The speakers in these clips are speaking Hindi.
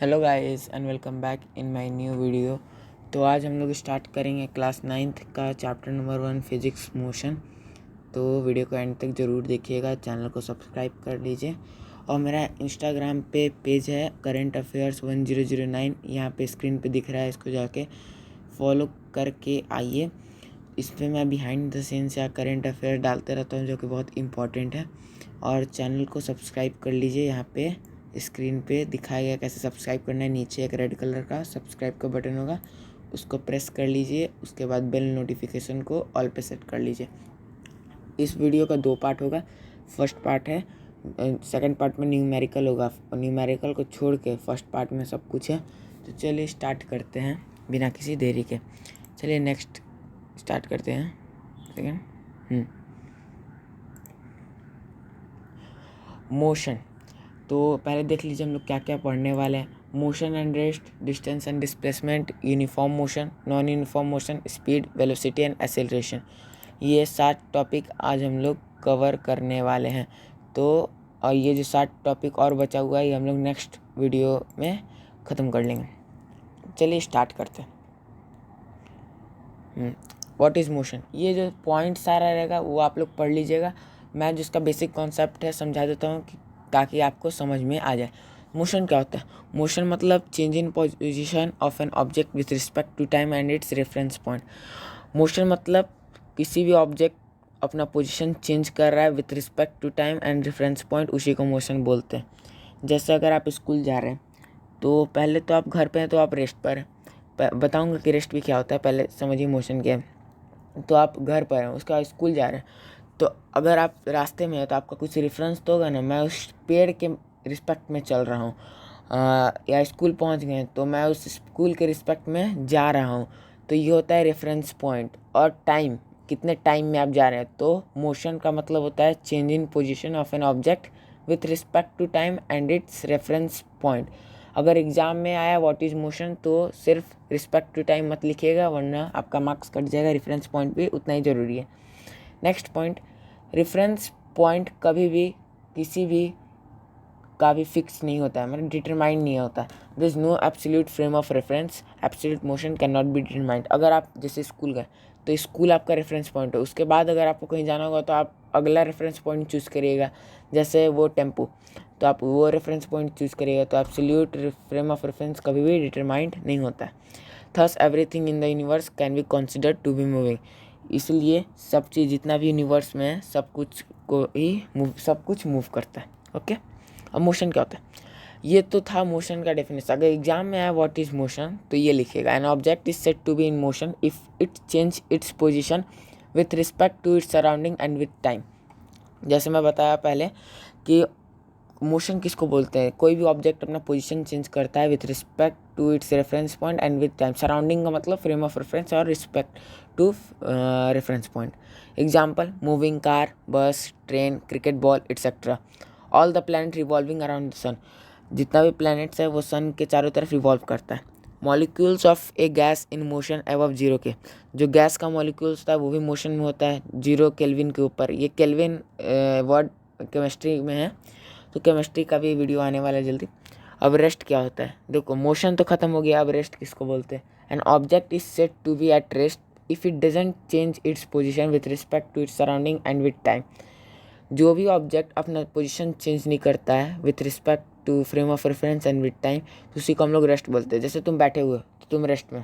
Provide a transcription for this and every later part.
Hello guys and welcome back in my new video. तो आज हम लोग स्टार्ट करेंगे क्लास 9th का चैप्टर नंबर 1 फिजिक्स मोशन। तो वीडियो को एंड तक ज़रूर देखिएगा, चैनल को सब्सक्राइब कर लीजिए और मेरा इंस्टाग्राम पे पेज है करंट अफेयर्स 1009, यहाँ पे स्क्रीन पे दिख रहा है, इसको जाके फॉलो करके आइए। इस पर मैं बिहाइंड द सीन्स या करंट अफेयर डालते रहता हूँ जो कि बहुत इंपॉर्टेंट है। और चैनल को सब्सक्राइब कर लीजिए, यहाँ पे स्क्रीन पे दिखाया गया कैसे सब्सक्राइब करना है। नीचे एक रेड कलर का सब्सक्राइब का बटन होगा, उसको प्रेस कर लीजिए। उसके बाद बेल नोटिफिकेशन को ऑल पे सेट कर लीजिए। इस वीडियो का 2 पार्ट होगा। फर्स्ट पार्ट है, सेकंड पार्ट में न्यूमेरिकल होगा और न्यूमेरिकल को छोड़ के फर्स्ट पार्ट में सब कुछ है। तो चलिए स्टार्ट करते हैं बिना किसी देरी के। चलिए नेक्स्ट स्टार्ट करते हैं। Second motion. तो पहले देख लीजिए हम लोग क्या क्या पढ़ने वाले हैं। Motion and rest, distance and displacement, uniform motion, non uniform motion, speed, velocity and acceleration. ये 7 टॉपिक आज हम लोग कवर करने वाले हैं। तो और ये जो 7 टॉपिक और बचा हुआ है ये हम लोग नेक्स्ट वीडियो में ख़त्म कर लेंगे। चलिए स्टार्ट करते हैं। व्हाट इज़ मोशन, ये जो पॉइंट सारा रहेगा वो आप लोग पढ़ लीजिएगा। मैं जिसका बेसिक कॉन्सेप्ट है समझा देता हूँ ताकि आपको समझ में आ जाए। मोशन क्या होता है? मोशन मतलब change in position of an object with respect to time and its reference point. Motion मतलब किसी भी ऑब्जेक्ट अपना पोजीशन चेंज कर रहा है with respect to time and reference point, उसी को मोशन बोलते हैं। जैसे अगर आप स्कूल जा रहे हैं तो पहले तो आप घर पे हैं तो आप रेस्ट पर हैं। बताऊँगा कि रेस्ट भी क्या होता है, पहले समझिए मोशन क्या है। तो आप घर पर हैं, उसके बाद स्कूल जा रहे हैं, तो अगर आप रास्ते में हैं तो आपका कुछ रेफरेंस तो होगा ना। मैं उस पेड़ के रिस्पेक्ट में चल रहा हूँ, या स्कूल पहुँच गए तो मैं उस स्कूल के रिस्पेक्ट में जा रहा हूँ। तो ये होता है रेफरेंस पॉइंट। और टाइम, कितने टाइम में आप जा रहे हैं। तो मोशन का मतलब होता है change in position of an object with respect to time and its reference point. अगर एग्ज़ाम में आया व्हाट इज़ मोशन तो सिर्फ रिस्पेक्ट टू टाइम मत लिखिएगा वरना आपका मार्क्स कट जाएगा। रेफरेंस पॉइंट भी उतना ही ज़रूरी है। नेक्स्ट पॉइंट, रेफरेंस पॉइंट कभी भी किसी भी का भी फिक्स नहीं होता है, मतलब डिटरमाइंड नहीं होता। There is no absolute frame of reference, absolute motion can not be determined. अगर आप जैसे स्कूल गए तो स्कूल आपका रेफरेंस पॉइंट है, उसके बाद अगर आपको कहीं जाना होगा तो आप अगला रेफरेंस पॉइंट चूज़ करिएगा। जैसे वो टेम्पो, तो आप वो रेफरेंस पॉइंट चूज़ करिएगा। तो एब्सोल्यूट फ्रेम ऑफ रेफरेंस कभी भी डिटरमाइंड नहीं होता है। Thus everything in the universe can be considered to be moving. इसलिए सब चीज़ जितना भी यूनिवर्स में है सब कुछ को ही सब कुछ मूव करता है। ओके, अब मोशन क्या होता है? ये तो था मोशन का डेफिनेशन। अगर एग्जाम में आया व्हाट इज मोशन तो ये लिखेगा, an object is said to be in motion if it change its position with respect to its surrounding and with time. जैसे मैं बताया पहले कि मोशन किसको बोलते हैं, कोई भी ऑब्जेक्ट अपना पोजीशन चेंज करता है with respect to its reference point and with time. Surrounding का मतलब फ्रेम ऑफ रेफरेंस और respect to reference point. Example, moving car, bus, train, cricket ball etcetera. All the planet revolving around the sun. जितना भी प्लैनेट्स है वो सन के चारों तरफ रिवॉल्व करता है। Molecules of A gas in motion above zero के। जो गैस का मॉलिक्यूल्स होता है वो भी मोशन में होता है 0 केल्विन के ऊपर। ये केल्विन वर्ड केमिस्ट्री में है, तो केमिस्ट्री का भी वीडियो आने वाला है जल्दी। अब रेस्ट क्या होता है? देखो मोशन तो खत्म हो गया, अब रेस्ट किसको बोलते हैं? An object is said to be at rest if it doesn't change its position with respect to its surrounding and with time. जो भी ऑब्जेक्ट अपना पोजीशन चेंज नहीं करता है with respect to frame of reference and with time, तो उसी को हम लोग रेस्ट बोलते हैं। जैसे तुम बैठे हुए हो तो तुम रेस्ट में,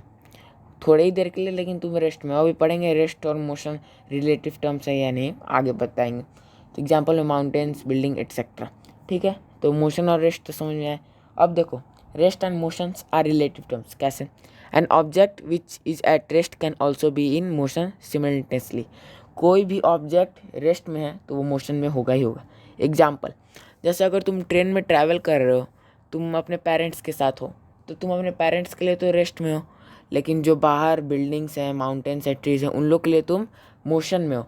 थोड़ी ही देर के लिए, लेकिन तुम रेस्ट में। अभी पढ़ेंगे रेस्ट और मोशन रिलेटिव टर्म्स है या नहीं, आगे बताएंगे। तो एग्जाम्पल में माउंटेन्स, बिल्डिंग एट्सेट्रा। ठीक है, तो मोशन और रेस्ट तो समझ में आए। अब देखो, rest and motions are relative terms. कैसे? An object which is at rest can also be in motion simultaneously. कोई भी ऑब्जेक्ट रेस्ट में है तो वो मोशन में होगा ही होगा। एग्जाम्पल, जैसे अगर तुम ट्रेन में ट्रैवल कर रहे हो, तुम अपने पेरेंट्स के साथ हो तो तुम अपने पेरेंट्स के लिए तो रेस्ट में हो, लेकिन जो बाहर बिल्डिंग्स हैं, माउंटेन्स हैं, ट्रीज हैं, उन लोग के लिए तुम मोशन में हो।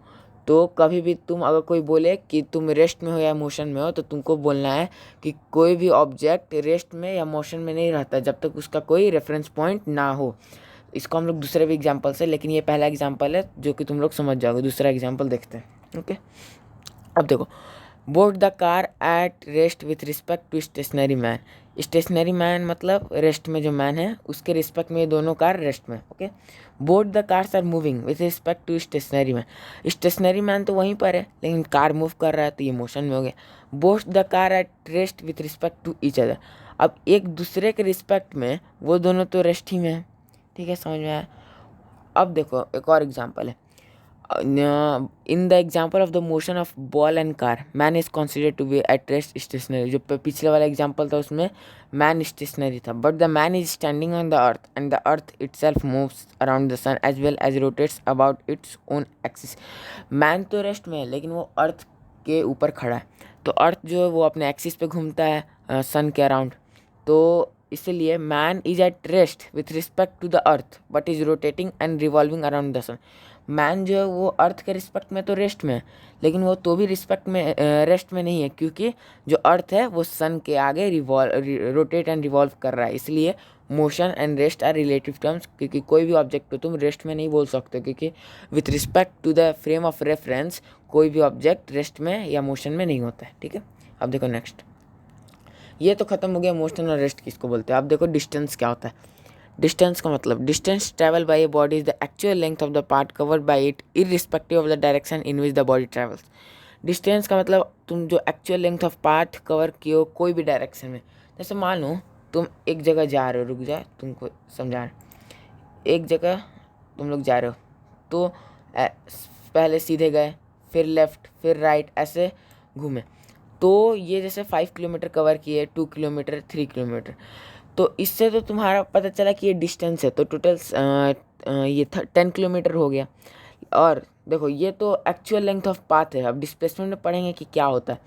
तो कभी भी तुम अगर कोई बोले कि तुम रेस्ट में हो या मोशन में हो तो तुमको बोलना है कि कोई भी ऑब्जेक्ट रेस्ट में या मोशन में नहीं रहता जब तक उसका कोई रेफरेंस पॉइंट ना हो। इसको हम लोग दूसरे भी एग्जाम्पल से, लेकिन ये पहला एग्जाम्पल है जो कि तुम लोग समझ जाओगे। दूसरा एग्जाम्पल देखते हैं। ओके, अब देखो, both the car at rest with respect to stationary man. Stationary man मतलब रेस्ट में जो मैन है उसके रिस्पेक्ट में ये दोनों कार रेस्ट में। Okay, both the cars are moving with respect to stationary man. Stationary man तो वहीं पर है लेकिन कार मूव कर रहा है तो ये मोशन में हो गया। Both the car at rest with respect to each other. अब एक दूसरे के रिस्पेक्ट में वो दोनों तो रेस्ट ही में है। ठीक है, समझ में आया। अब देखो एक और एग्जांपल है। In the example of the motion of ball and car man is considered to be at rest stationary. जो पिछले वाला एग्जाम्पल था उसमें मैन स्टेशनरी था, but the man is standing on the earth and the earth itself moves around the sun as well as rotates about its own axis. Man तो रेस्ट में है लेकिन वो अर्थ के ऊपर खड़ा है, तो अर्थ जो है वो अपने एक्सिस पे घूमता है सन के अराउंड। तो इसलिए man is at rest with respect to the earth but is rotating and revolving around the sun. Man जो है वो अर्थ के रिस्पेक्ट में तो रेस्ट में है लेकिन वो तो भी रिस्पेक्ट में रेस्ट में नहीं है, क्योंकि जो अर्थ है वो सन के आगे रोटेट एंड रिवॉल्व कर रहा है। इसलिए motion and rest are relative terms, क्योंकि कोई भी ऑब्जेक्ट को तुम रेस्ट में नहीं बोल सकते, क्योंकि with respect to the frame of reference कोई भी ऑब्जेक्ट रेस्ट में या मोशन में नहीं होता है। ठीक है, अब देखो नेक्स्ट। ये तो खत्म हो गया मोशन और रेस्ट किसको बोलते हैं। अब देखो डिस्टेंस क्या होता है। डिस्टेंस का मतलब distance travel bye a body is the actual length of the part covered by it irrespective of the direction in which the body travels. Distance का मतलब तुम जो actual length of part cover किए हो कोई भी डायरेक्शन में। जैसे मान लो तुम एक जगह जा रहे हो, रुक जा तुमको समझा रहे। एक जगह तुम लोग जा रहे हो तो पहले सीधे गए, फिर लेफ़्ट, फिर राइट, ऐसे घूमे। तो ये जैसे 5 किलोमीटर कवर किए, 2 किलोमीटर, 3 किलोमीटर, तो इससे तो तुम्हारा पता चला कि ये डिस्टेंस है। तो टोटल ये 10 किलोमीटर हो गया। और देखो ये तो एक्चुअल लेंथ ऑफ पाथ है। अब डिस्प्लेसमेंट में पढ़ेंगे कि क्या होता है।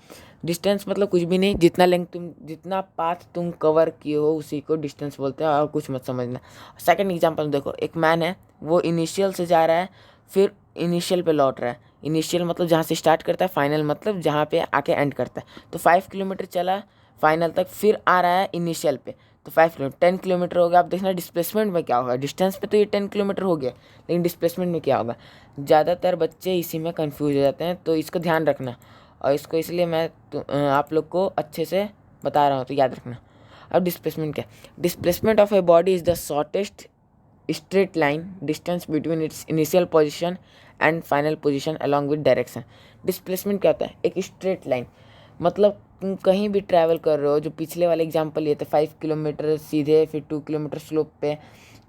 डिस्टेंस मतलब कुछ भी नहीं, जितना पाथ तुम कवर किए हो उसी को डिस्टेंस बोलते हैं, और कुछ मत समझना। सेकंड एग्जांपल देखो, एक मैन है वो इनिशियल से जा रहा है फिर इनिशियल पे लौट रहा है। इनिशियल मतलब जहाँ से स्टार्ट करता है, फाइनल मतलब जहाँ पे आके एंड करता है। तो 5 किलोमीटर चला फाइनल तक, फिर आ रहा है इनिशियल पे, तो 5 किलोमीटर 10 किलोमीटर हो गया। आप देखना डिस्प्लेसमेंट में क्या होगा। डिस्टेंस पे तो ये 10 किलोमीटर हो गया लेकिन डिस्प्लेसमेंट में क्या होगा। ज़्यादातर बच्चे इसी में कंफ्यूज हो जाते हैं, तो इसको ध्यान रखना। और इसको इसलिए मैं आप लोग को अच्छे से बता रहा हूँ, तो याद रखना। अब डिस्प्लेसमेंट क्या है। Displacement of a body is the shortest straight line distance between its initial position and final position along with direction. Displacement क्या होता है, एक स्ट्रेट लाइन, मतलब तुम कहीं भी ट्रैवल कर रहे हो। जो पिछले वाले एग्जांपल ये थे 5 किलोमीटर सीधे फिर 2 किलोमीटर स्लोप पे,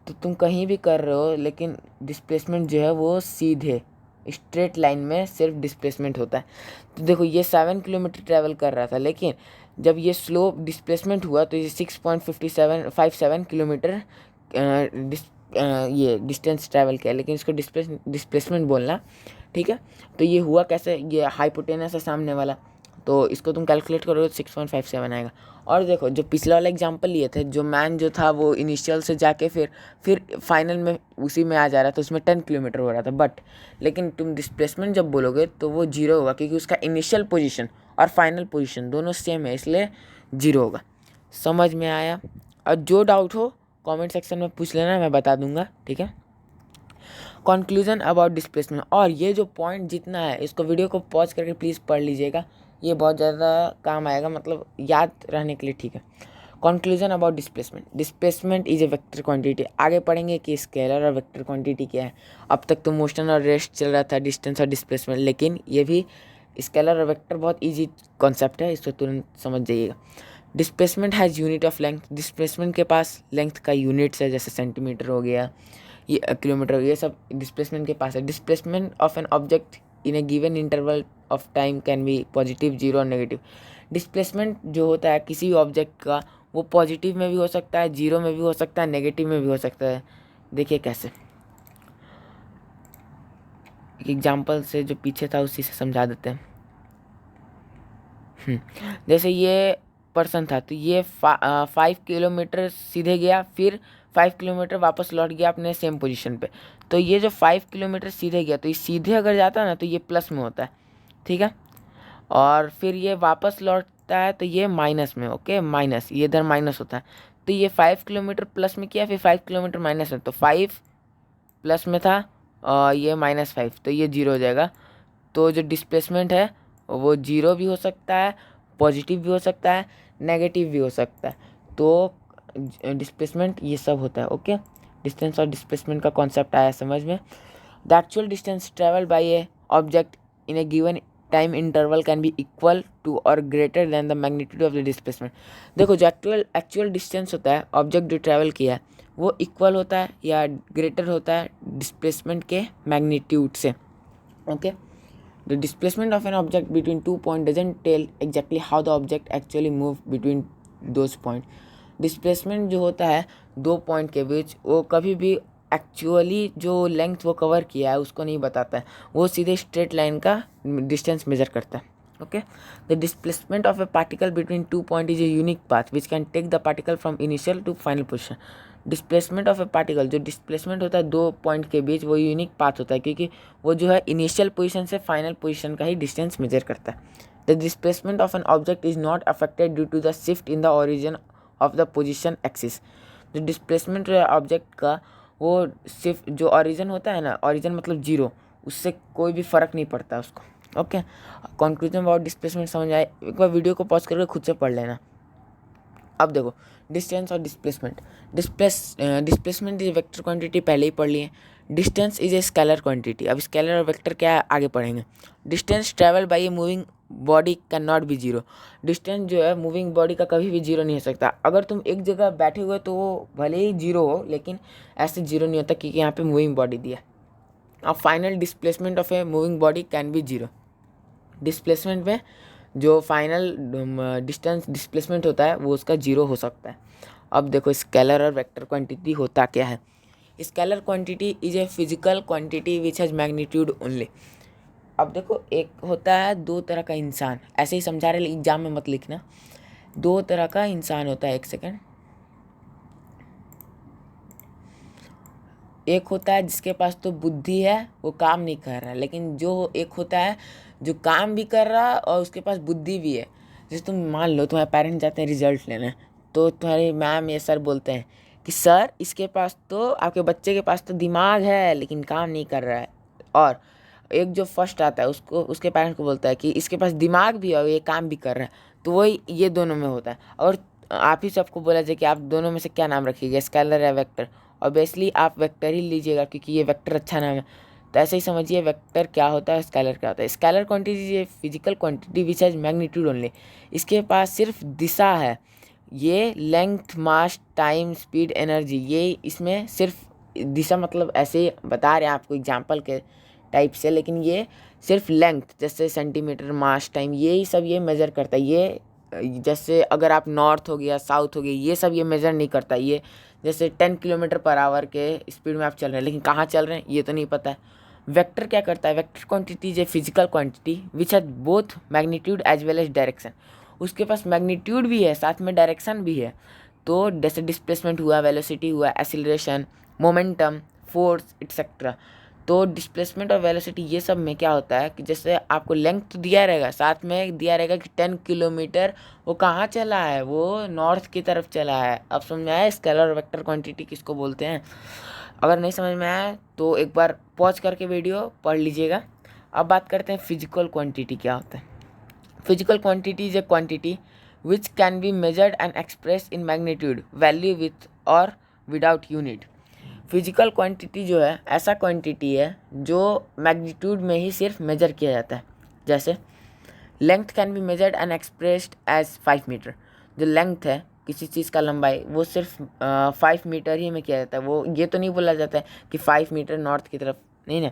तो तुम कहीं भी कर रहे हो लेकिन डिस्प्लेसमेंट जो है वो सीधे स्ट्रेट लाइन में सिर्फ डिस्प्लेसमेंट होता है। तो देखो ये 7 किलोमीटर ट्रैवल कर रहा था, लेकिन जब ये स्लोप डिस्प्लेसमेंट हुआ तो ये 6.57 किलोमीटर ये डिस्टेंस ट्रैवल किया, लेकिन इसको डिस्प्लेसमेंट बोलना। ठीक है, तो ये हुआ कैसे, ये हाइपोटेनस है सामने वाला, तो इसको तुम कैलकुलेट करोगे तो 6.57 आएगा। और देखो जो पिछला वाला एग्जांपल लिए थे, जो मैन जो था वो इनिशियल से जाके फिर फाइनल में उसी में आ जा रहा था, उसमें 10 किलोमीटर हो रहा था, बट लेकिन तुम डिस्प्लेसमेंट जब बोलोगे तो वो 0 होगा, क्योंकि उसका इनिशियल पोजीशन और फाइनल पोजीशन दोनों सेम है, इसलिए 0 होगा। समझ में आया। और जो डाउट हो कमेंट सेक्शन में पूछ लेना, मैं बता दूंगा। ठीक है, कंक्लूजन अबाउट डिस्प्लेसमेंट। और ये जो पॉइंट जितना है इसको वीडियो को पॉज करके प्लीज़ पढ़ लीजिएगा, ये बहुत ज़्यादा काम आएगा, मतलब याद रहने के लिए। ठीक है, conclusion about displacement. Displacement is a vector quantity. आगे पढ़ेंगे कि स्केलर और वेक्टर क्वांटिटी क्या है। अब तक तो मोशन और रेस्ट चल रहा था, डिस्टेंस और डिस्प्लेसमेंट, लेकिन ये भी स्केलर और वेक्टर बहुत ईजी कॉन्सेप्ट है, इसको तुरंत समझ जाइएगा। Displacement has unit of length. Displacement के पास लेंथ का यूनिट्स है, जैसे सेंटीमीटर हो गया, ये किलोमीटर, ये सब डिस्प्लेसमेंट के पास है। Displacement of an object in a given interval of time can be positive, zero और नेगेटिव। डिस्प्लेसमेंट जो होता है किसी ऑब्जेक्ट का, वो पॉजिटिव में भी हो सकता है, जीरो में भी हो सकता है, नेगेटिव में भी हो सकता है। देखिए कैसे, एक एग्जांपल से जो पीछे था उसी से समझा देते हैं। जैसे ये पर्सन था, तो ये 5 किलोमीटर सीधे गया, फिर 5 किलोमीटर वापस लौट गया अपने सेम पोजीशन पे। तो ये जो 5 किलोमीटर सीधे गया, तो ये सीधे अगर जाता है ना तो ये प्लस में होता है। ठीक है, और फिर ये वापस लौटता है तो ये माइनस में। ओके, माइनस, ये इधर माइनस होता है। तो ये 5 किलोमीटर प्लस में किया, फिर 5 किलोमीटर माइनस में, तो 5 प्लस में था और ये -5, तो ये 0 हो जाएगा। तो जो डिस्प्लेसमेंट है वो 0 भी हो सकता है, पॉजिटिव भी हो सकता है, नेगेटिव भी हो सकता है। तो डिस्प्लेसमेंट ये सब होता है। ओके, डिस्टेंस और डिस्प्लेसमेंट का कॉन्सेप्ट आया समझ में। The actual distance travel by a object in a given time interval can be equal to or greater than the magnitude of the displacement. देखो, जो एक्चुअल डिस्टेंस होता है ऑब्जेक्ट जो ट्रैवल किया है वो इक्वल होता है या ग्रेटर होता है डिस्प्लेसमेंट के मैग्नीट्यूड से। Okay, the displacement of an object between 2 point doesn't tell exactly how the object actually move between those point. Displacement जो होता है 2 पॉइंट के बीच, वो कभी भी एक्चुअली जो लेंथ वो कवर किया है उसको नहीं बताता है, वो सीधे स्ट्रेट लाइन का डिस्टेंस मेजर करता है। Okay, the displacement of a particle between 2 point is a unique path which can take the particle from initial to final position. Displacement of a particle, जो डिस्प्लेसमेंट होता है 2 पॉइंट के बीच, वो यूनिक पाथ होता है क्योंकि वो जो है इनिशियल पोजीशन से फाइनल पोजीशन का ही डिस्टेंस मेजर करता है। The displacement of an object is not affected due to the shift in the origin of the position axis. जो डिस्प्लेसमेंट है ऑब्जेक्ट का, वो सिर्फ जो ओरिजिन होता है ना, ओरिजिन मतलब 0, उससे कोई भी फ़र्क नहीं पड़ता उसको। ओके, कंक्लूजन अबाउट डिस्प्लेसमेंट समझ आए? एक बार वीडियो को पॉज करके खुद से पढ़ लेना। अब देखो, डिस्टेंस और displacement. Displacement is vector quantity पहले ही पढ़ लिए। Distance is a scalar quantity. अब स्केलर और वेक्टर क्या है आगे पढ़ेंगे। Distance travel by a moving body can not B zero. Distance जो है मूविंग बॉडी का कभी भी जीरो नहीं हो सकता। अगर तुम एक जगह बैठे हुए तो वो भले ही जीरो हो, लेकिन ऐसे जीरो नहीं होता क्योंकि यहाँ पे मूविंग बॉडी दिया। अब final displacement of a moving body can be zero. Displacement में जो फाइनल डिस्टेंस डिस्प्लेसमेंट होता है वो उसका जीरो हो सकता है। अब देखो, स्केलर और वेक्टर क्वांटिटी होता क्या है। Scalar quantity is a physical quantity which has magnitude only. अब देखो, एक होता है 2 तरह का इंसान, ऐसे ही समझा रहे, एग्जाम में मत लिखना। 2 तरह का इंसान होता है, एक सेकेंड। एक होता है जिसके पास तो बुद्धि है, वो काम नहीं कर रहा है, लेकिन जो एक होता है जो काम भी कर रहा है और उसके पास बुद्धि भी है। जैसे तुम मान लो तुम्हारे पेरेंट्स जाते हैं रिजल्ट लेने, तो तुम्हारे मैम या सर बोलते हैं कि सर इसके पास तो, आपके बच्चे के पास तो दिमाग है लेकिन काम नहीं कर रहा है। और एक जो फर्स्ट आता है उसको, उसके पेरेंट्स को बोलता है कि इसके पास दिमाग भी है और ये काम भी कर रहा है। तो वही ये दोनों में होता है। और आप ही सबको बोला जाए कि आप दोनों में से क्या नाम रखिएगा, स्केलर या वेक्टर। ऑब्वियसली आप वेक्टर ही लीजिएगा क्योंकि ये वेक्टर अच्छा नाम है। तो ऐसे ही समझिए वेक्टर क्या होता है, स्केलर क्या होता है। स्केलर क्वांटिटी ये physical quantity which has magnitude only. इसके पास सिर्फ दिशा है, ये लेंथ, मास, टाइम, स्पीड, एनर्जी, ये इसमें सिर्फ दिशा, मतलब ऐसे ही बता रहे हैं आपको एग्जाम्पल के टाइप से, लेकिन ये सिर्फ लेंथ, जैसे सेंटीमीटर, मास, टाइम, ये सब ये मेजर करता है। ये जैसे अगर आप नॉर्थ हो गया, साउथ हो गया, ये सब ये मेजर नहीं करता। ये जैसे 10 किलोमीटर पर आवर के स्पीड में आप चल रहे हैं, लेकिन कहाँ चल रहे हैं ये तो नहीं पता है। वेक्टर क्या करता है, vector quantity is a physical quantity which has both magnitude as well as direction. उसके पास मैग्नीट्यूड भी है, साथ में डायरेक्शन भी है। तो जैसे डिस्प्लेसमेंट हुआ, वेलोसिटी हुआ, एक्सीलरेशन, मोमेंटम, फोर्स एक्सेट्रा। तो डिस्प्लेसमेंट और वेलोसिटी ये सब में क्या होता है कि जैसे आपको लेंथ तो दिया रहेगा, साथ में दिया रहेगा कि 10 किलोमीटर वो कहाँ चला है, वो नॉर्थ की तरफ चला है। अब समझ में आया स्केलर और वेक्टर क्वांटिटी किसको बोलते हैं? अगर नहीं समझ में आया तो एक बार पॉज करके वीडियो पढ़ लीजिएगा। अब बात करते हैं फिजिकल क्वांटिटी क्या होता है। Physical quantity is A quantity which can be measured and express in magnitude value with और विदाउट यूनिट। फिजिकल क्वांटिटी जो है ऐसा क्वांटिटी है जो मैग्नीट्यूड में ही सिर्फ मेजर किया जाता है। जैसे length can be measured and expressed as 5 metre. जो लेंथ है किसी चीज़ का लंबाई, वो सिर्फ 5 मीटर ही में किया जाता है। वो ये तो नहीं बोला जाता है कि 5 मीटर नॉर्थ की तरफ, नहीं ना।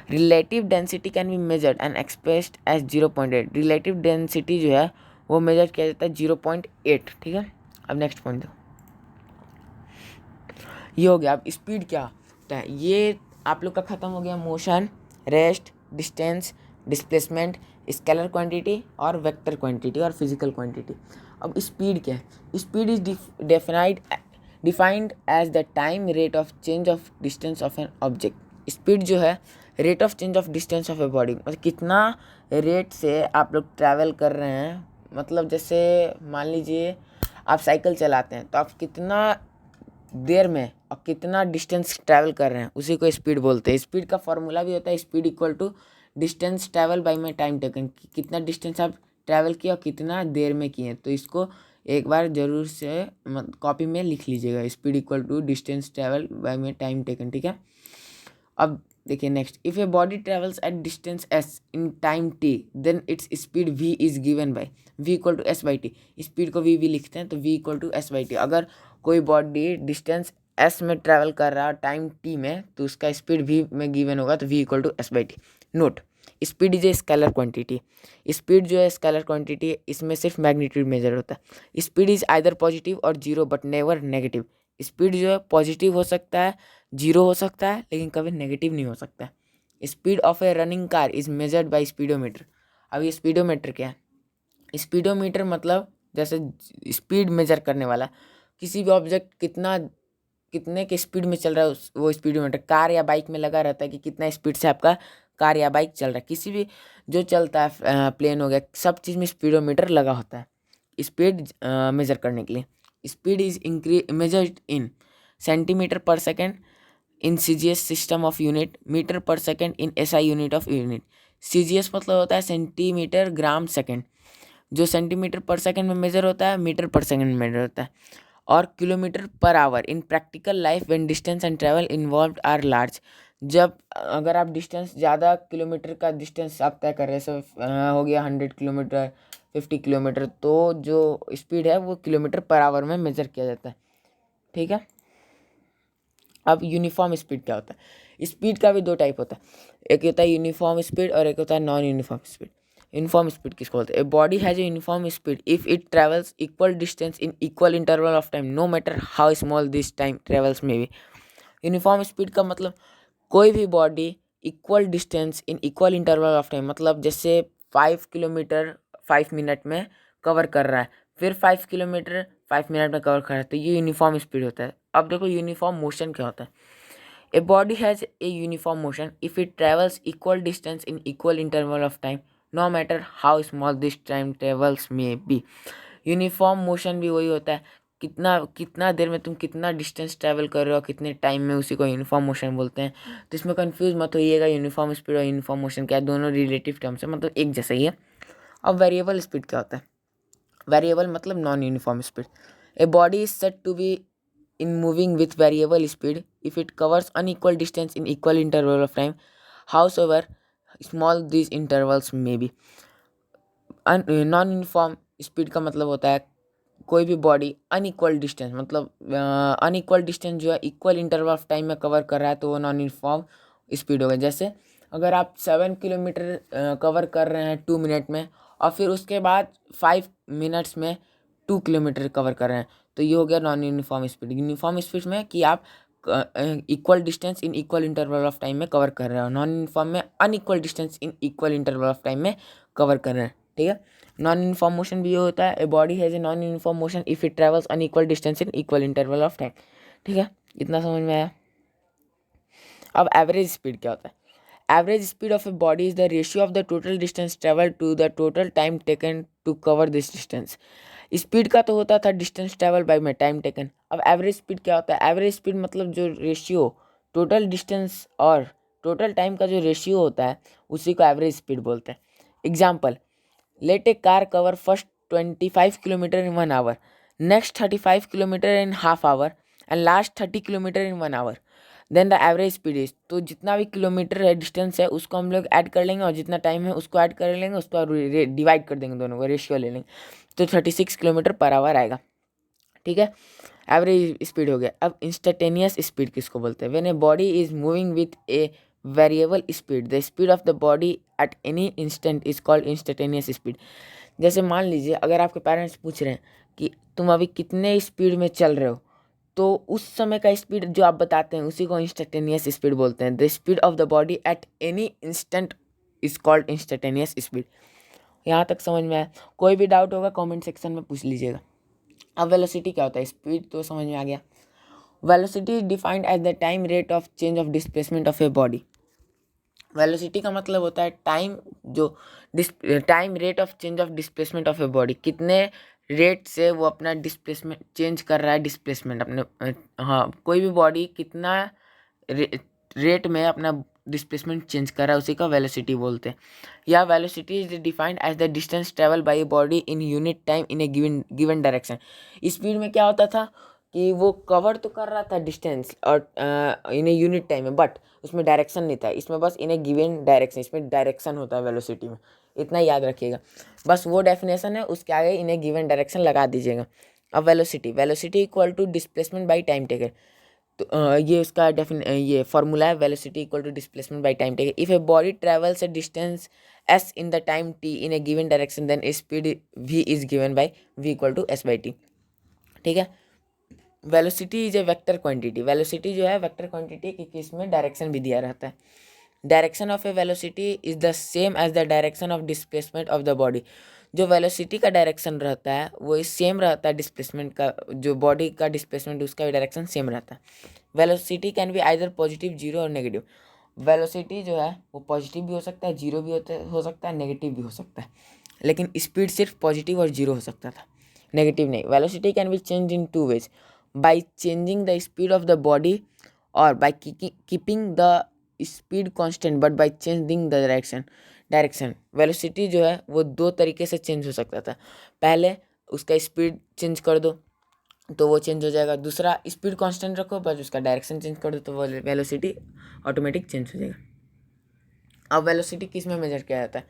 Relative density can be measured and expressed as 0.8। Relative density जो है वो मेजर किया जाता है 0.8। ठीक है, अब नेक्स्ट पॉइंट दो, ये हो गया। अब स्पीड क्या होता है, ये आप लोग का ख़त्म हो गया। Motion, rest, distance, displacement, scalar quantity और वेक्टर क्वांटिटी और फिजिकल क्वांटिटी। अब स्पीड क्या है? Speed is defined as the time rate of change of distance of an object. Speed जो है rate of change of distance of a body, मतलब कितना रेट से आप लोग ट्रैवल कर रहे हैं। मतलब जैसे मान लीजिए आप साइकिल चलाते हैं तो आप कितना देर में और कितना डिस्टेंस ट्रैवल कर रहे हैं उसी को स्पीड बोलते हैं। स्पीड का फॉर्मूला भी होता है speed equal to distance travel by my time taken, कितना डिस्टेंस आप ट्रैवल किया और कितना देर में किए, तो इसको एक बार जरूर से कॉपी में लिख लीजिएगा, speed equal to distance travel by में टाइम टेकन, ठीक है। अब देखिए next, if a body travels at distance s in time t then its speed v is given by v equal to s by t. Speed को वी लिखते हैं तो v equal to s by t. अगर कोई बॉडी डिस्टेंस एस में ट्रैवल कर रहा है टाइम टी में तो उसका स्पीड वी में गिवन होगा तो v equal to s by t. Note, speed is a scalar quantity. Speed जो है स्केलर क्वांटिटी है, इसमें सिर्फ मैग्नीट्यूड मेजर होता है। स्पीड इज आइदर पॉजिटिव और zero but never negative. Speed जो है पॉजिटिव हो सकता है, जीरो हो सकता है, लेकिन कभी नेगेटिव नहीं हो सकता है। Speed of A running car is measured by speedometer. अब ये स्पीडोमीटर क्या है? स्पीडोमीटर मतलब जैसे स्पीड मेजर करने वाला, किसी भी ऑब्जेक्ट कितने के स्पीड में चल रहा है वो स्पीडोमीटर कार या बाइक में लगा रहता है कि कितना स्पीड से आपका कार या बाइक चल रहा है। किसी भी जो चलता है प्लेन हो गया, सब चीज़ में स्पीडोमीटर लगा होता है स्पीड मेजर करने के लिए। Speed is measured in centimetre per second in CGS system of unit, metre per second in SI unit of unit. CGS मतलब होता है सेंटीमीटर ग्राम सेकेंड, जो सेंटीमीटर पर सेकेंड में मेजर होता है, मीटर पर सेकेंड में मेजर होता है, और kilometre per hour in practical life when distance and travel involved are large. जब अगर आप डिस्टेंस ज़्यादा किलोमीटर का डिस्टेंस आप तय कर रहे हैं, हो गया 100 किलोमीटर 50 किलोमीटर, तो जो स्पीड है वो किलोमीटर पर आवर में मेजर किया जाता है, ठीक है। अब यूनिफॉर्म स्पीड क्या होता है? स्पीड का भी दो टाइप होता है, एक होता है यूनिफॉर्म स्पीड और एक होता है non uniform speed. Uniform speed किसको बोलते हैं? A body has a uniform speed if it travels equal distance in equal interval of time no matter how small this time travels may be. Uniform speed का मतलब कोई भी body equal distance in equal interval of time, मतलब जैसे 5 किलोमीटर 5 मिनट में कवर कर रहा है, फिर 5 किलोमीटर 5 मिनट में कवर कर रहा है, तो ये यूनिफॉर्म स्पीड होता है। अब देखो यूनिफॉर्म मोशन क्या होता है? A body has a uniform motion if it travels equal distance in equal interval of time no matter how small this time travels may be. Uniform motion भी वही होता है, कितना कितना देर में तुम कितना डिस्टेंस ट्रैवल कर रहे हो कितने टाइम में, उसी को यूनिफॉर्म मोशन बोलते हैं। तो इसमें कंफ्यूज मत होइएगा, यूनिफॉर्म स्पीड और यूनिफॉर्म मोशन क्या है, दोनों रिलेटिव टर्म्स है, मतलब एक जैसा ही है। अब वेरिएबल स्पीड क्या होता है? वेरिएबल मतलब non uniform speed. A body is said to be in moving with variable speed if it covers unequal distance in equal interval of time howsoever small these intervals may be। Non uniform speed का मतलब होता है कोई भी बॉडी अनइक्वल डिस्टेंस, मतलब अनइक्वल डिस्टेंस जो है इक्वल इंटरवल ऑफ टाइम में कवर कर रहा है तो वो नॉन यूनिफॉर्म स्पीड होगा। जैसे अगर आप 7 किलोमीटर कवर कर रहे हैं 2 मिनट में और फिर उसके बाद 5 मिनट्स में 2 किलोमीटर कवर कर रहे हैं, तो ये हो गया non uniform speed. Uniform speed में कि आप equal distance in equal interval of time में कवर कर रहे हो, नॉन यूनिफॉर्म में unequal distance in equal interval of time में कवर कर रहे हैं, ठीक है। नॉन यूनिफॉर्म मोशन भी ये होता है, a body has a non uniform motion if it travels unequal distance in equal interval of time, ठीक है। इतना समझ में आया। अब एवरेज स्पीड क्या होता है? Average speed of a body is the ratio of the total distance travel to the total time taken to cover this distance. Speed का तो होता था डिस्टेंस ट्रेवल बाय में टाइम टेकन। अब एवरेज स्पीड क्या होता है? एवरेज स्पीड मतलब जो रेशियो टोटल डिस्टेंस और टोटल टाइम का जो रेशियो होता है उसी को एवरेज स्पीड बोलते हैं। Example, let a car cover first 25 kilometre in 1 hour, next 35 kilometre in half hour and last 30 kilometre in 1 hour, then the average speed is. तो जितना भी किलोमीटर है डिस्टेंस है उसको हम लोग ऐड कर लेंगे और जितना टाइम है उसको ऐड कर लेंगे, उसको डिवाइड कर देंगे, दोनों को रेशियो ले लेंगे, तो 36 किलोमीटर पर आवर आएगा, ठीक है। एवरेज स्पीड हो गया। अब इंस्टेंटेनियस स्पीड किसको बोलते हैं? When a body is moving with a variable speed the speed of the body at any instant is called instantaneous speed. जैसे मान लीजिए अगर आपके पेरेंट्स पूछ रहे हैं कि तुम अभी कितने स्पीड में चल रहे हो, तो उस समय का स्पीड जो आप बताते हैं उसी को इंस्टेंटेनियस स्पीड बोलते हैं। The speed of the body at any instant is called instantaneous speed. यहाँ तक समझ में आया? कोई भी डाउट होगा कमेंट सेक्शन में पूछ लीजिएगा। अब वेलोसिटी क्या होता है? स्पीड तो समझ में आ गया। Velocity is defined as the time rate of change of displacement of a body. Velocity का मतलब होता है time rate of change of displacement of a body, कितने रेट से वो अपना डिस्प्लेसमेंट चेंज कर रहा है, डिस्प्लेसमेंट अपने हाँ कोई भी बॉडी कितना रेट में अपना डिस्प्लेसमेंट चेंज कर रहा है उसी का वेलोसिटी बोलते हैं। या velocity is defined as the distance travel by a body in unit time in a given direction. Speed में क्या होता था कि वो कवर तो कर रहा था डिस्टेंस और इन ए यूनिट टाइम में, बट उसमें डायरेक्शन नहीं था। इसमें बस इन ए गिवन डायरेक्शन, इसमें डायरेक्शन होता है वेलोसिटी में, इतना याद रखिएगा। बस वो डेफिनेशन है, उसके आगे इन ए गिवन डायरेक्शन लगा दीजिएगा। अब velocity equal to displacement by time taken. तो ये उसका ये फॉर्मूला है, velocity equal to displacement by time taken. If a body travels a distance s in the time t in a given direction then speed v is given by v equal to s by t. ठीक है, velocity is a vector quantity. Velocity जो है वेक्टर क्वांटिटी, क्योंकि इसमें डायरेक्शन भी दिया रहता है। Direction of a velocity is the same as the direction of displacement of the body. जो वेलोसिटी का डायरेक्शन रहता है वो सेम रहता है डिस्प्लेसमेंट का, जो बॉडी का डिस्प्लेसमेंट उसका भी डायरेक्शन सेम रहता है। Velocity can be either positive, zero और नेगेटिव। वेलोसिटी जो है वो पॉजिटिव भी हो सकता है, जीरो भी हो सकता है, नेगेटिव भी हो सकता है, लेकिन स्पीड सिर्फ पॉजिटिव और जीरो हो सकता था, नेगेटिव नहीं। Velocity can be change in two ways, by changing the speed of the body or by keeping the speed constant but by changing the direction. Velocity जो है वो दो तरीके से चेंज हो सकता था। पहले उसका स्पीड चेंज कर दो तो वो चेंज हो जाएगा, दूसरा स्पीड कांस्टेंट रखो बस उसका डायरेक्शन चेंज कर दो तो वो वेलोसिटी ऑटोमेटिक चेंज हो जाएगा। अब वेलोसिटी किस में मेजर किया जाता है?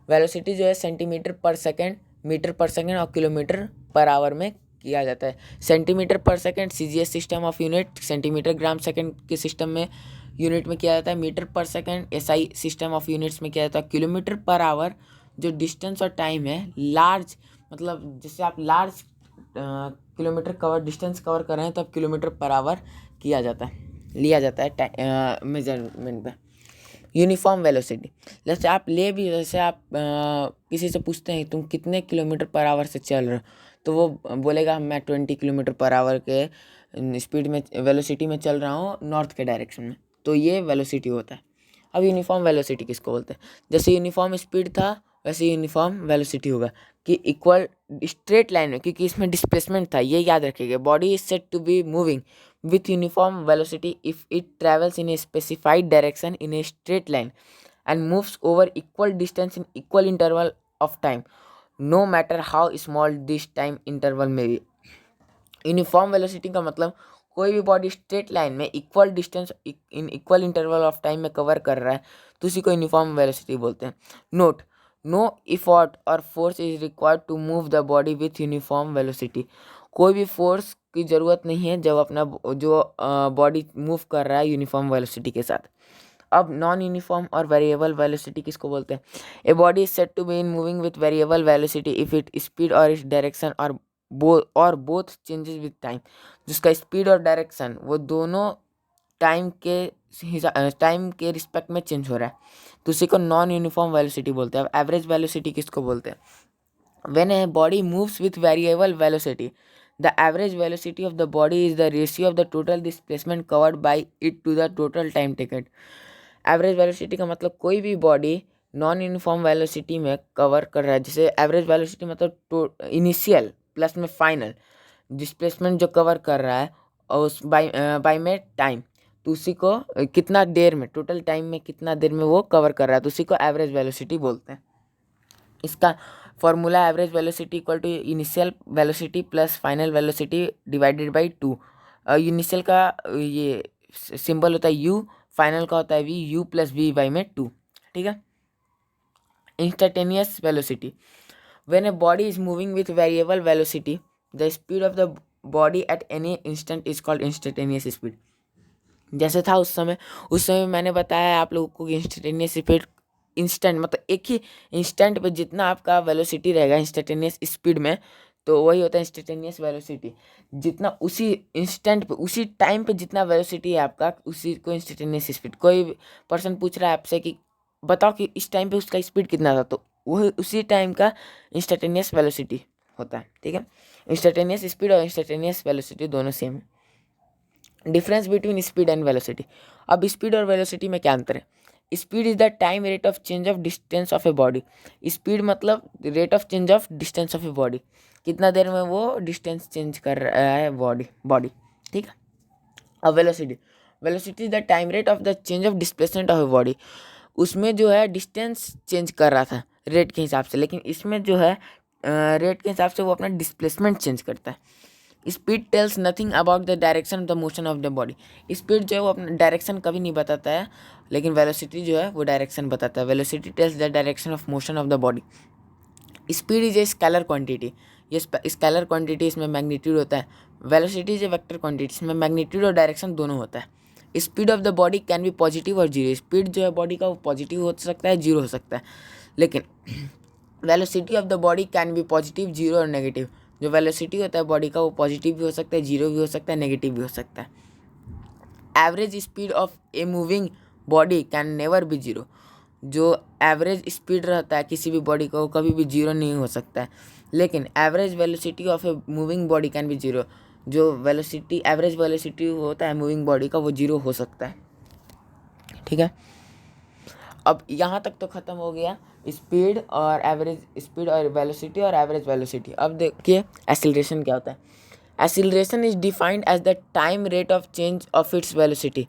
वेलोसिटी जो है centimetre per second, metre per second और किलोमीटर पर आवर में किया जाता है। Centimetre per second CGS system of unit, centimetre gram second के सिस्टम में यूनिट में किया जाता है। Metre per second SI system of units में किया जाता है। किलोमीटर पर आवर जो डिस्टेंस और टाइम है, लार्ज मतलब जैसे आप large kilometre cover distance cover कर रहे हैं तब किलोमीटर पर आवर किया जाता है, लिया जाता है मेजरमेंट पे। यूनिफॉर्म वेलोसिटी, जैसे आप किसी से पूछते हैं तुम कितने किलोमीटर पर आवर से चल रहे हो, तो वो बोलेगा मैं 20 किलोमीटर पर आवर के स्पीड में वेलोसिटी में चल रहा हूँ नॉर्थ के डायरेक्शन में, तो ये वेलोसिटी होता है। अब यूनिफॉर्म वेलोसिटी किसको बोलते हैं? जैसे यूनिफॉर्म स्पीड था वैसे यूनिफॉर्म वेलोसिटी होगा कि इक्वल स्ट्रेट लाइन में, क्योंकि इसमें डिस्प्लेसमेंट था, ये याद रखिएगा। Body is said to be moving with uniform velocity if it travels in a specified direction in a straight line and moves over equal distance in equal interval of time, no matter how small this time interval may be। Uniform velocity का मतलब कोई भी बॉडी स्ट्रेट लाइन में equal distance in equal interval of time में कवर कर रहा है तो उसी को यूनिफॉर्म वेलोसिटी बोलते हैं। नोट, नो इफर्ट और force is required to move the body with uniform velocity. कोई भी फोर्स की ज़रूरत नहीं है जब अपना जो बॉडी मूव कर रहा है यूनिफॉर्म वेलोसिटी के साथ। अब नॉन यूनिफॉर्म और वेरिएबल वेलोसिटी किसको बोलते हैं? A body is said to be in moving with variable velocity if it speed और इट्स डायरेक्शन और बोथ चेंजेस विथ टाइम। जिसका स्पीड और डायरेक्शन वो दोनों टाइम के रिस्पेक्ट में चेंज हो रहा है तो उसी को नॉन यूनिफॉर्म वेलोसिटी बोलते हैं। अब एवरेज वेलोसिटी किसको बोलते हैं? When a body moves with variable velocity the average velocity of the body is the ratio of the total displacement covered by it to the total time taken. Average velocity का मतलब कोई भी बॉडी नॉन यूनिफॉर्म वेलोसिटी में कवर कर रहा है, जैसे एवरेज वेलोसिटी मतलब इनिशियल प्लस में फाइनल डिस्प्लेसमेंट जो कवर कर रहा है और उस बाई में टाइम, तो उसी को कितना देर में, टोटल टाइम में कितना देर में वो कवर कर रहा है तो उसी को एवरेज वेलोसिटी बोलते हैं। इसका formula average velocity equal to initial velocity plus final velocity divided by 2। Initial का ये सिंबल होता है u, फाइनल का होता है v, u plus v by में 2। ठीक है। Instantaneous velocity, when a body is moving with variable velocity the speed of the body at any instant is called instantaneous speed. जैसे था उस समय मैंने बताया आप लोगों को कि इंस्टेंटेनियस स्पीड इंस्टेंट मतलब एक ही इंस्टेंट पे जितना आपका वेलोसिटी रहेगा इंस्टेंटेनियस स्पीड में तो वही होता है इंस्टेंटेनियस वेलोसिटी। जितना उसी इंस्टेंट पे उसी टाइम पे जितना वेलोसिटी है आपका उसी को इंस्टेंटेनियस स्पीड। कोई पर्सन पूछ रहा है आपसे कि बताओ कि इस टाइम पे उसका स्पीड कितना था, तो वही उसी टाइम का इंस्टेंटेनियस वेलोसिटी होता है। ठीक है, इंस्टेंटेनियस स्पीड और इंस्टेंटेनियस वेलोसिटी दोनों सेम है। Difference between speed and velocity. अब स्पीड और वेलोसिटी में क्या अंतर है? Speed is the time rate of change of distance of a body. Speed मतलब rate of change of distance of a body, कितना देर में वो डिस्टेंस चेंज कर रहा है बॉडी। ठीक है। अब velocity, velocity is the time rate of the change of displacement of a body. उसमें जो है डिस्टेंस चेंज कर रहा था रेट के हिसाब से, लेकिन इसमें जो है रेट के हिसाब से वो अपना डिस्प्लेसमेंट चेंज करता है। Speed tells nothing about the direction of the motion of the body. Speed जो है वो अपना डायरेक्शन कभी नहीं बताता है, लेकिन वेलोसिटी जो है वो डायरेक्शन बताता है। Velocity tells the direction of motion of the body. Speed is a scalar quantity. ये स्केलर क्वांटिटी, इसमें मैग्नीट्यूड होता है। Velocity is a vector quantity, इसमें मैग्नीट्यूड और डायरेक्शन दोनों होता है। Speed of the body can be positive और जीरो। स्पीड जो है बॉडी का वो पॉजिटिव हो सकता है, जीरो हो सकता है, लेकिन velocity of the body can be positive, zero और नेगेटिव। जो वेलोसिटी होता है बॉडी का वो पॉजिटिव भी हो सकता है, जीरो भी हो सकता है, नेगेटिव भी हो सकता है। Average speed of a moving body can never be zero. जो एवरेज स्पीड रहता है किसी भी बॉडी का वो कभी भी जीरो नहीं हो सकता है, लेकिन average velocity of a moving body can be zero. जो वेलोसिटी एवरेज वेलोसिटी होता है मूविंग बॉडी का वो जीरो हो सकता है। ठीक है, अब यहाँ तक तो ख़त्म हो गया स्पीड और एवरेज स्पीड और वेलोसिटी और एवरेज वेलोसिटी। अब देखिए एसिलरेशन क्या होता है। Acceleration is defined as the time rate of change of its velocity.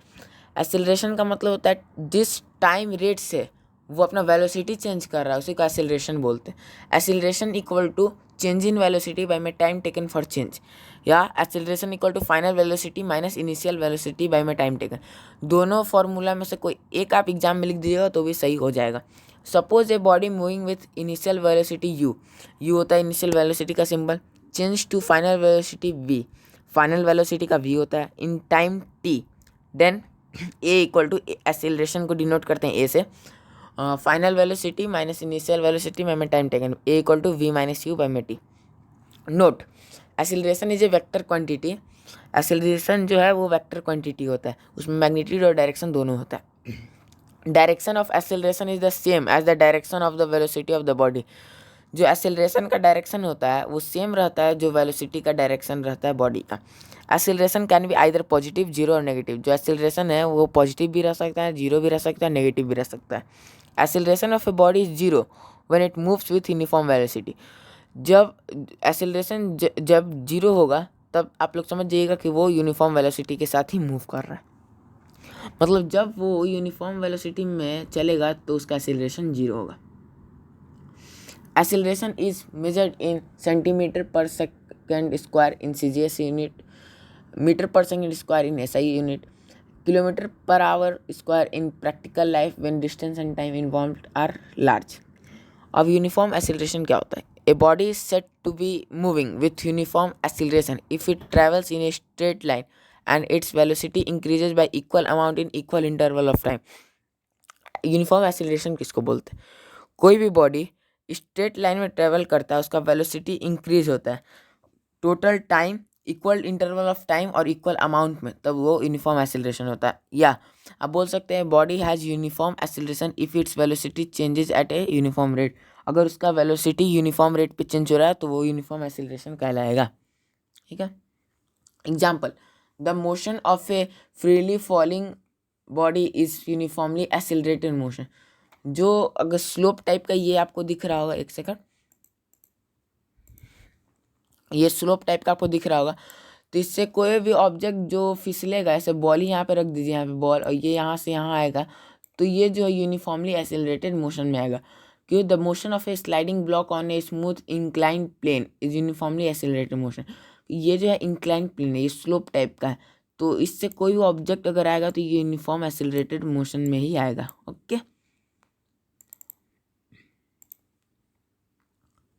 Acceleration का मतलब होता है जिस टाइम रेट से वो अपना वेलोसिटी चेंज कर रहा है उसी का एसिलरेशन बोलते हैं। Acceleration equal to change in velocity by my time taken for change, या acceleration equal to final velocity minus initial velocity by my time taken. दोनों फार्मूला में से कोई एक आप एग्जाम में लिख दीजिएगा तो भी सही हो जाएगा। Suppose a body moving with initial velocity u, u होता है इनिशियल वेलोसिटी का symbol, change to final velocity v, final velocity का वी होता है, in time t, then a equal to acceleration को डिनोट करते हैं ए से, final velocity minus initial velocity by time taken, a equal to v minus u by t. Note, acceleration is a vector quantity. Acceleration जो है वो वेक्टर क्वांटिटी होता है, उसमें मैग्नीट्यूड और डायरेक्शन दोनों होता है। Direction of acceleration is the same as the direction of the velocity of the body. जो एसिलरेशन का डायरेक्शन होता है वो सेम रहता है जो वेलोसिटी का डायरेक्शन रहता है बॉडी का। Acceleration can be either positive, zero और नेगेटिव। जो एसिलरेशन है वो पॉजिटिव भी रह सकता है, जीरो भी रह सकता है, नेगेटिव भी रह सकता है। Acceleration of a body is zero when it moves with uniform velocity. जब एसिलरेशन जब जीरो होगा तब आप लोग समझ जाइएगा कि वो यूनिफॉर्म वेलोसिटी के साथ ही मूव कर रहा है। मतलब जब वो यूनिफॉर्म वेलोसिटी में चलेगा तो उसका एसिलरेशन जीरो होगा। Acceleration is measured in centimetre per second square in CGS unit, metre per second square in SI unit, kilometre per hour square in practical life when distance and time involved are large. अब यूनिफॉर्म एसिलरेशन क्या होता है? A body is said to be moving with uniform acceleration if it travels in a straight line and its velocity increases by equal amount in equal interval of time। Uniform acceleration किसको बोलते हैं? कोई भी बॉडी स्ट्रेट लाइन में ट्रेवल करता है उसका वेलोसिटी इंक्रीज होता है total time, equal interval of time और इक्वल अमाउंट में, तब वो यूनिफॉर्म एसिलरेशन होता है। या आप बोल सकते हैं body has uniform acceleration if its velocity changes at a uniform rate. अगर उसका वेलोसिटी यूनिफॉर्म रेट पे चेंज हो रहा है तो वो यूनिफॉर्म एसिलरेशन कहलाएगा। ठीक है, example, the motion of a freely falling body is uniformly accelerated motion। जो अगर स्लोप टाइप का ये आपको दिख रहा होगा, एक सेकंड, ये स्लोप टाइप का आपको दिख रहा होगा, तो इससे कोई भी ऑब्जेक्ट जो फिसलेगा, ऐसे बॉल ही यहाँ पे रख दीजिए, यहाँ पे बॉल, और ये यहाँ से यहाँ आएगा तो ये जो है यूनिफॉर्मली एसिलरेटेड मोशन में आएगा। क्यों? The motion of a sliding block on a smooth inclined plane is uniformly accelerated motion. ये जो है इंक्लाइंड प्लेन है, ये स्लोप टाइप का है, तो इससे कोई भी ऑब्जेक्ट अगर आएगा तो ये यूनिफॉर्म एसिलरेटेड मोशन में ही आएगा। Okay,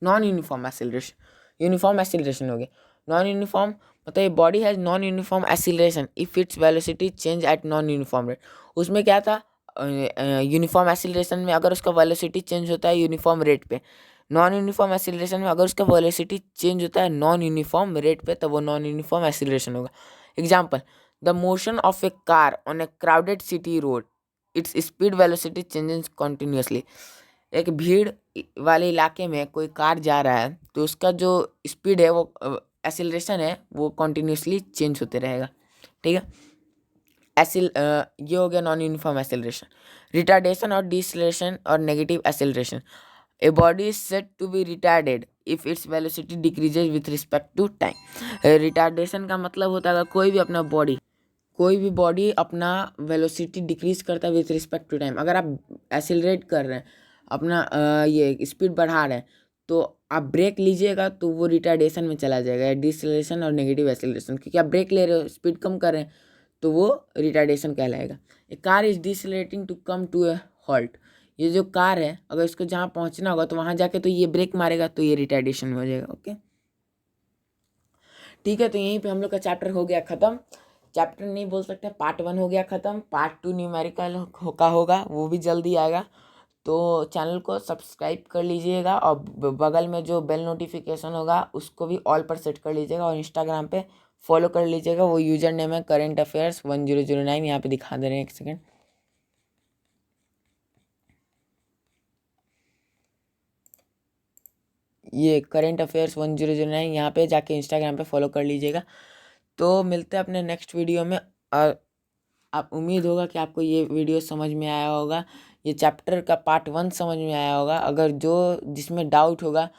non uniform acceleration, uniform acceleration हो गया। नॉन यूनिफॉर्म मतलब body has non uniform acceleration if its velocity change at non uniform rate. उसमें क्या था, यूनिफॉर्म एसिलरेशन में अगर उसका वेलोसिटी चेंज होता है यूनिफॉर्म रेट पे, नॉन यूनिफॉर्म एसिलरेशन में अगर उसका वेलोसिटी चेंज होता है नॉन यूनिफॉर्म रेट पे, तो वो नॉन यूनिफॉर्म एसिलरेशन होगा। Example, the motion of A car on A crowded city road, its speed velocity changes continuously. एक भीड़ वाले इलाके में कोई कार जा रहा है तो उसका जो स्पीड है वो एसिलरेशन है वो कॉन्टिन्यूसली चेंज होते रहेगा। ठीक है, ये हो गया नॉन यूनिफॉर्म एसिलरेशन। रिटार्डेशन और डिसलेशन और negative acceleration, a body is said to be retarded if its velocity decreases with respect to time. Retardation का मतलब होता है कोई भी अपना बॉडी कोई भी बॉडी अपना वेलोसिटी डिक्रीज करता है विथ रिस्पेक्ट टू टाइम। अगर आप एसिलरेट कर रहे हैं, अपना ये स्पीड बढ़ा रहे हैं, तो आप ब्रेक लीजिएगा तो वो रिटार्डेशन में चला जाएगा, डिसलेशन और नेगेटिव एसिलरेशन। क्योंकि आप ब्रेक ले रहे हो, स्पीड कम कर रहे हैं, तो वो रिटार्डेशन कहलाएगा। A car is decelerating to come to a halt. ये जो कार है, अगर इसको जहाँ पहुँचना होगा तो वहाँ जाके तो ये ब्रेक मारेगा, तो ये रिटार्डेशन में हो जाएगा। ओके, ठीक है। तो यहीं पे हम लोग का चैप्टर हो गया ख़त्म। चैप्टर नहीं बोल सकते, पार्ट 1 हो गया ख़त्म। पार्ट 2 न्यूमेरिकल का होगा, वो भी जल्दी आएगा। तो चैनल को सब्सक्राइब कर लीजिएगा और बगल में जो बेल नोटिफिकेशन होगा उसको भी ऑल पर सेट कर लीजिएगा। और इंस्टाग्राम पे फॉलो कर लीजिएगा, वो यूजर नेम है करेंट अफेयर्स 1009। यहाँ पे दिखा दे रहे हैं, एक सेकेंड। ये करेंट अफेयर्स 1009, यहाँ पे जाके इंस्टाग्राम पे फॉलो कर लीजिएगा। तो मिलते हैं अपने नेक्स्ट वीडियो में। आप उम्मीद होगा कि आपको ये वीडियो समझ में आया होगा, ये चैप्टर का पार्ट 1 समझ में आया होगा। अगर जो जिसमें डाउट होगा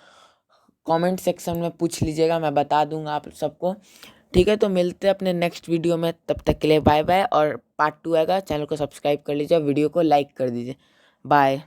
कमेंट सेक्शन में पूछ लीजिएगा, मैं बता दूंगा आप सबको। ठीक है, तो मिलते हैं अपने नेक्स्ट वीडियो में। तब तक के लिए बाय बाय। और पार्ट 2 आएगा, चैनल को सब्सक्राइब कर लीजिए और वीडियो को लाइक कर दीजिए। बाय।